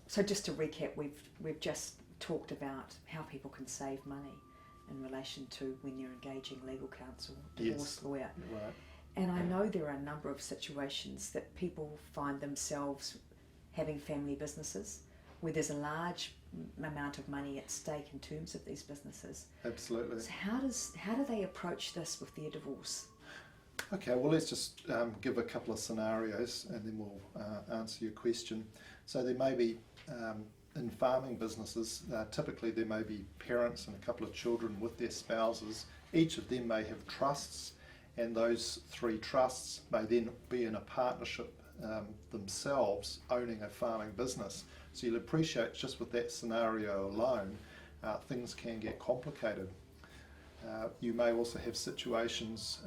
So just to recap, we've just talked about how people can save money in relation to when they're engaging legal counsel, divorce lawyer. Right. And I know there are a number of situations that people find themselves having family businesses where there's a large amount of money at stake in terms of these businesses. Absolutely. So how do they approach this with their divorce? Okay, well, let's just give a couple of scenarios and then we'll answer your question. So there may be, in farming businesses, typically there may be parents and a couple of children with their spouses. Each of them may have trusts, and those 3 trusts may then be in a partnership themselves, owning a farming business. So you'll appreciate just with that scenario alone, things can get complicated. You may also have situations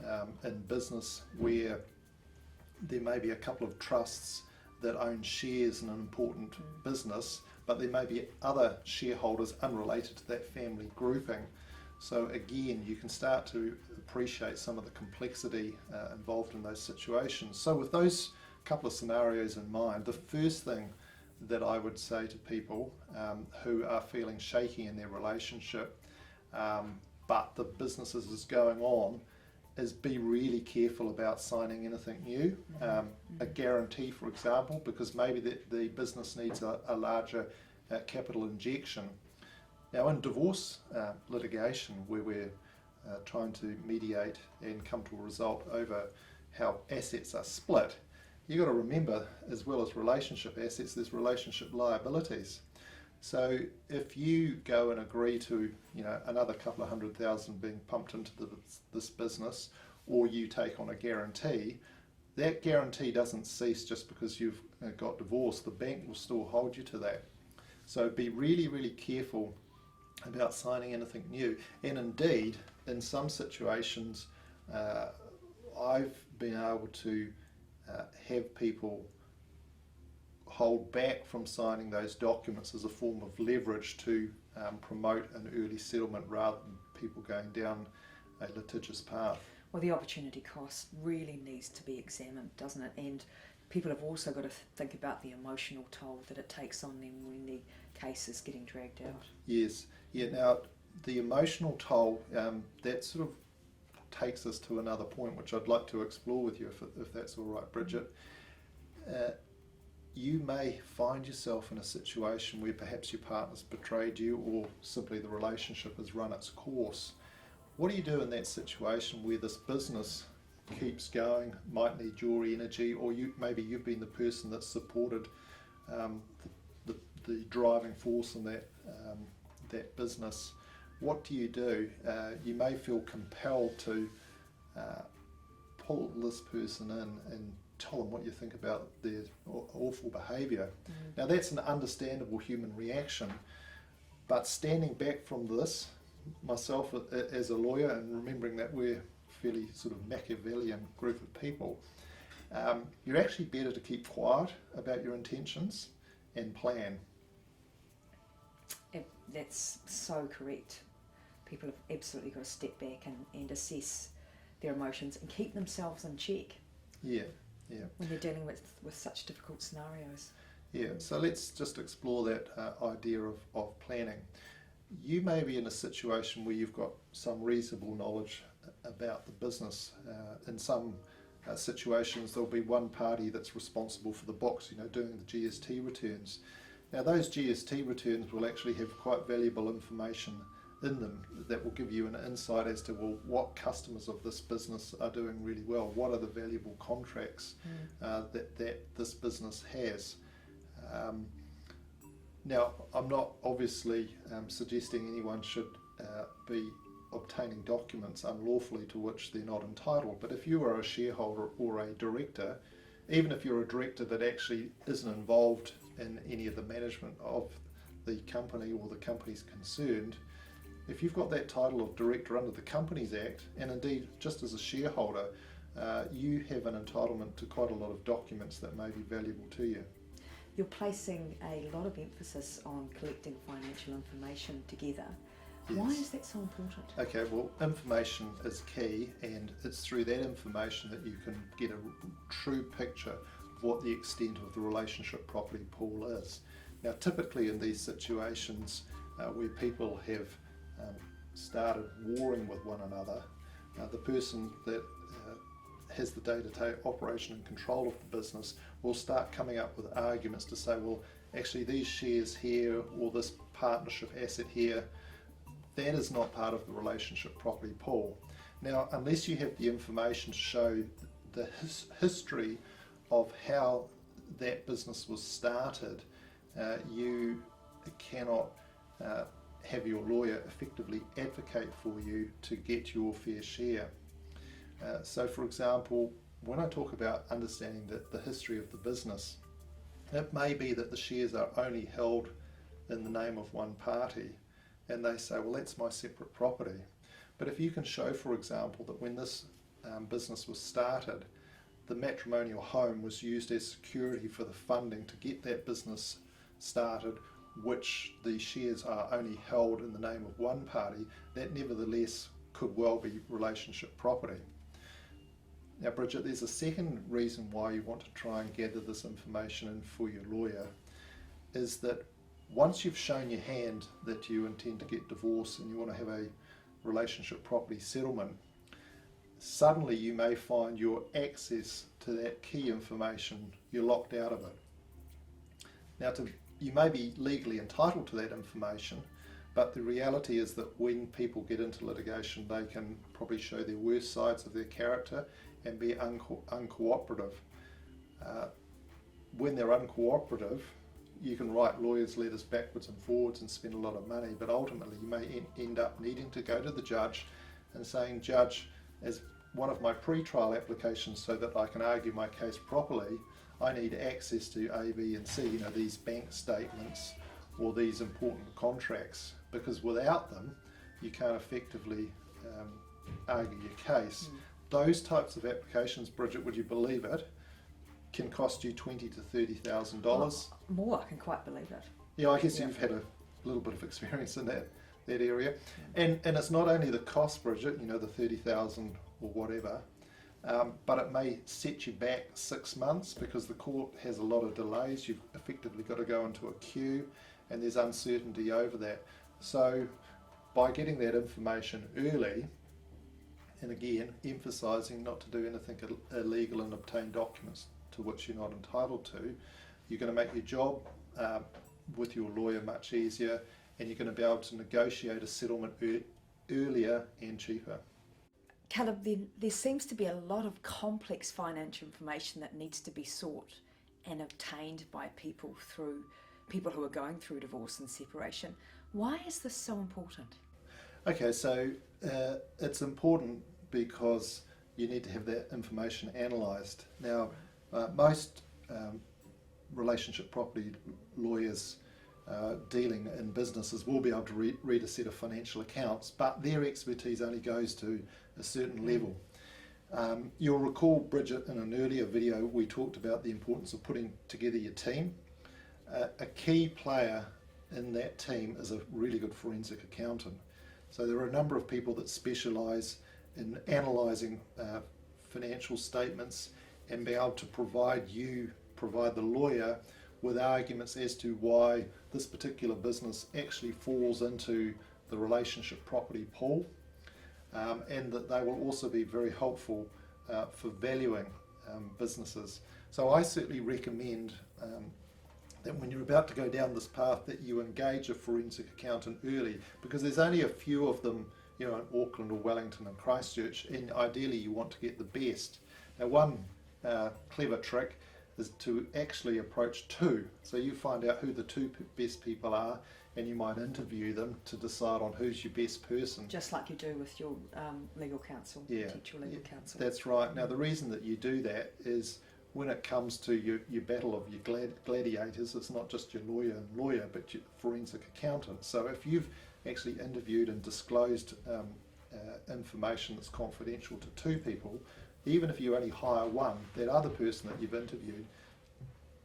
in business where there may be a couple of trusts that own shares in an important business, but there may be other shareholders unrelated to that family grouping. So again, you can start to appreciate some of the complexity involved in those situations. So with those couple of scenarios in mind, the first thing that I would say to people who are feeling shaky in their relationship, but the business is going on, is be really careful about signing anything new. A guarantee, for example, because maybe the business needs a larger capital injection. Now in divorce litigation, where we're trying to mediate and come to a result over how assets are split, you've got to remember, as well as relationship assets, there's relationship liabilities. So if you go and agree to, another couple of $100,000 being pumped into this business, or you take on a guarantee, that guarantee doesn't cease just because you've got divorced. The bank will still hold you to that. So be really, really careful about signing anything new. And indeed, in some situations, I've been able to have people hold back from signing those documents as a form of leverage to promote an early settlement rather than people going down a litigious path. Well, the opportunity cost really needs to be examined, doesn't it? And people have also got to think about the emotional toll that it takes on them when the case is getting dragged out. Yes. Yeah. Now, the emotional toll, that sort of takes us to another point which I'd like to explore with you, if that's all right, Bridget. You may find yourself in a situation where perhaps your partner's betrayed you, or simply the relationship has run its course. What do you do in that situation where this business keeps going, might need your energy, or maybe you've been the person that's supported the driving force in that business? What do? You may feel compelled to pull this person in and tell them what you think about their awful behaviour. Now that's an understandable human reaction, but standing back from this, myself as a lawyer, and remembering that we're a fairly sort of Machiavellian group of people, you're actually better to keep quiet about your intentions and plan. That's so correct. People have absolutely got to step back and assess their emotions and keep themselves in check. Yeah. When they're dealing with such difficult scenarios. Yeah, so let's just explore that idea of planning. You may be in a situation where you've got some reasonable knowledge about the business. In some situations, there'll be one party that's responsible for the books, doing the GST returns. Now, those GST returns will actually have quite valuable information in them that will give you an insight as to, well, what customers of this business are doing really well, what are the valuable contracts that this business has. Now, I'm not obviously suggesting anyone should be obtaining documents unlawfully to which they're not entitled, but if you are a shareholder or a director, even if you're a director that actually isn't involved in any of the management of the company or the company's concerned, if you've got that title of director under the Companies Act, and indeed just as a shareholder, you have an entitlement to quite a lot of documents that may be valuable to you. You're placing a lot of emphasis on collecting financial information together. Yes. Why is that so important? Okay, well, information is key, and it's through that information that you can get a true picture of what the extent of the relationship property pool is. Now, typically in these situations where people have started warring with one another, the person that has the day-to-day operation and control of the business will start coming up with arguments to say, well, actually these shares here or this partnership asset here, that is not part of the relationship property pool. Now, unless you have the information to show the history of how that business was started, you cannot have your lawyer effectively advocate for you to get your fair share. So for example, when I talk about understanding the history of the business, it may be that the shares are only held in the name of one party, and they say, well, that's my separate property. But if you can show, for example, that when this business was started, the matrimonial home was used as security for the funding to get that business started, which the shares are only held in the name of one party, that nevertheless could well be relationship property. Now, Bridget, there's a second reason why you want to try and gather this information in for your lawyer, is that once you've shown your hand that you intend to get divorced and you want to have a relationship property settlement, suddenly you may find your access to that key information, you're locked out of it. Now, you may be legally entitled to that information, but the reality is that when people get into litigation, they can probably show their worst sides of their character and be uncooperative. When they're uncooperative, you can write lawyers' letters backwards and forwards and spend a lot of money, but ultimately you may end up needing to go to the judge and saying, Judge, as one of my pre-trial applications so that I can argue my case properly, I need access to A, B and C, these bank statements or these important contracts, because without them you can't effectively argue your case. Those types of applications, Bridget, would you believe it, can cost you $20,000 to $30,000. More, I can quite believe it. Yeah, I guess you've had a little bit of experience in that area. And it's not only the cost, Bridget, the 30,000 or whatever, but it may set you back 6 months because the court has a lot of delays. You've effectively got to go into a queue and there's uncertainty over that. So by getting that information early, and again, emphasising not to do anything illegal and obtain documents to which you're not entitled to, you're going to make your job with your lawyer much easier, and you're going to be able to negotiate a settlement earlier and cheaper. Kalev, there seems to be a lot of complex financial information that needs to be sought and obtained by people who are going through divorce and separation. Why is this so important? Okay, so it's important because you need to have that information analysed. Now, most relationship property lawyers dealing in businesses will be able to read a set of financial accounts, but their expertise only goes to a certain level. You'll recall, Bridget, in an earlier video we talked about the importance of putting together your team. A key player in that team is a really good forensic accountant. So there are a number of people that specialise in analysing financial statements and be able to provide the lawyer with arguments as to why this particular business actually falls into the relationship property pool, and that they will also be very helpful for valuing businesses. So I certainly recommend that when you're about to go down this path that you engage a forensic accountant early, because there's only a few of them in Auckland or Wellington and Christchurch, and ideally you want to get the best. Now, one clever trick is to actually approach two. So you find out who the two best people are, and you might interview them to decide on who's your best person. Just like you do with your legal counsel, potential legal counsel. That's right. Now, the reason that you do that is when it comes to your battle of your gladiators, it's not just your lawyer, but your forensic accountant. So if you've actually interviewed and disclosed information that's confidential to two people, even if you only hire one, that other person that you've interviewed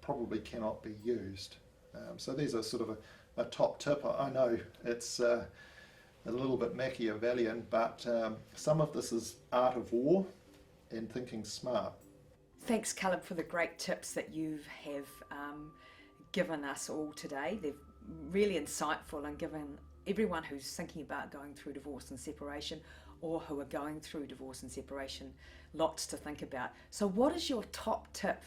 probably cannot be used. So there's a sort of a top tip. I know it's a little bit Machiavellian, but some of this is art of war and thinking smart. Thanks, Kalev, for the great tips that you have given us all today. They're really insightful and given everyone who's thinking about going through divorce and separation, or who are going through divorce and separation, lots to think about. So what is your top tip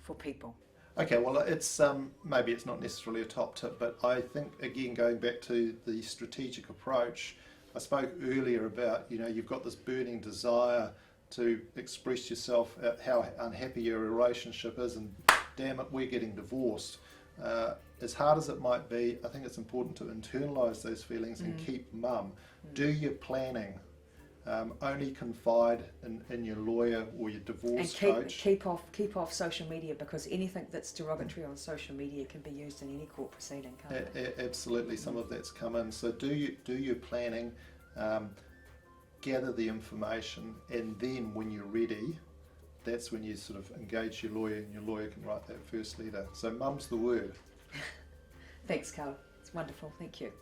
for people? Okay, well, it's maybe it's not necessarily a top tip, but I think, again, going back to the strategic approach, I spoke earlier about, you've got this burning desire to express yourself at how unhappy your relationship is, and damn it, we're getting divorced. As hard as it might be, I think it's important to internalise those feelings and keep mum. Do your planning. Only confide in your lawyer or your divorce coach. Keep off social media, because anything that's derogatory on social media can be used in any court proceeding, can't it? Absolutely, some of that's come in. So do your planning, gather the information, and then when you're ready, that's when you sort of engage your lawyer, and your lawyer can write that first letter. So mum's the word. Thanks, Carl. It's wonderful. Thank you.